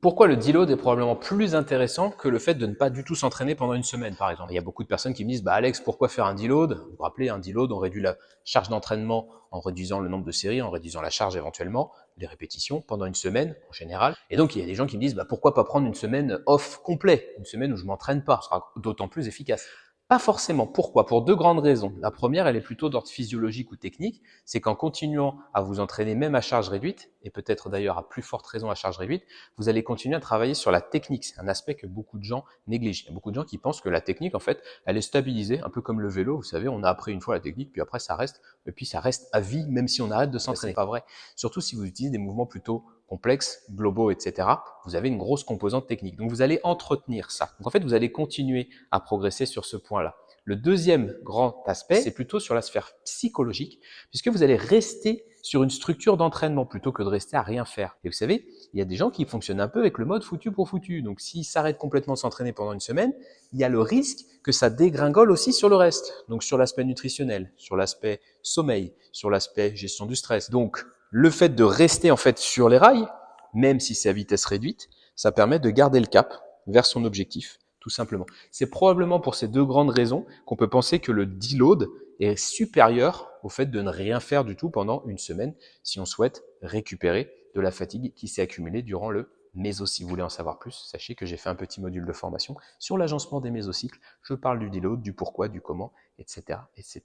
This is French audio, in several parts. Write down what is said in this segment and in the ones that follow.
Pourquoi le deload est probablement plus intéressant que le fait de ne pas du tout s'entraîner pendant une semaine, par exemple? Il y a beaucoup de personnes qui me disent, bah Alex, pourquoi faire un deload? Vous vous rappelez, un deload, on réduit la charge d'entraînement en réduisant le nombre de séries, en réduisant la charge éventuellement, les répétitions pendant une semaine en général. Et donc il y a des gens qui me disent, bah pourquoi pas prendre une semaine off complet, une semaine où je m'entraîne pas, ce sera d'autant plus efficace. Pas forcément. Pourquoi? Pour deux grandes raisons. La première, elle est plutôt d'ordre physiologique ou technique, c'est qu'en continuant à vous entraîner même à charge réduite, et peut-être d'ailleurs à plus forte raison à charge réduite, vous allez continuer à travailler sur la technique. C'est un aspect que beaucoup de gens négligent. Il y a beaucoup de gens qui pensent que la technique, en fait, elle est stabilisée, un peu comme le vélo. Vous savez, on a appris une fois la technique, puis après ça reste, et puis ça reste à vie, même si on arrête de s'entraîner. C'est pas vrai. Surtout si vous utilisez des mouvements plutôt complexes, globaux, etc. Vous avez une grosse composante technique. Donc vous allez entretenir ça. Donc en fait, vous allez continuer à progresser sur ce point-là. Le deuxième grand aspect, c'est plutôt sur la sphère psychologique, puisque vous allez rester sur une structure d'entraînement plutôt que de rester à rien faire. Et vous savez, il y a des gens qui fonctionnent un peu avec le mode foutu pour foutu. Donc s'ils s'arrêtent complètement de s'entraîner pendant une semaine, il y a le risque que ça dégringole aussi sur le reste. Donc sur l'aspect nutritionnel, sur l'aspect sommeil, sur l'aspect gestion du stress. Donc le fait de rester en fait sur les rails, même si c'est à vitesse réduite, ça permet de garder le cap vers son objectif, tout simplement. C'est probablement pour ces deux grandes raisons qu'on peut penser que le deload est supérieur au fait de ne rien faire du tout pendant une semaine si on souhaite récupérer de la fatigue qui s'est accumulée durant le méso. Si vous voulez en savoir plus, sachez que j'ai fait un petit module de formation sur l'agencement des mésocycles. Je parle du deload, du pourquoi, du comment, etc., etc.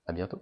À bientôt.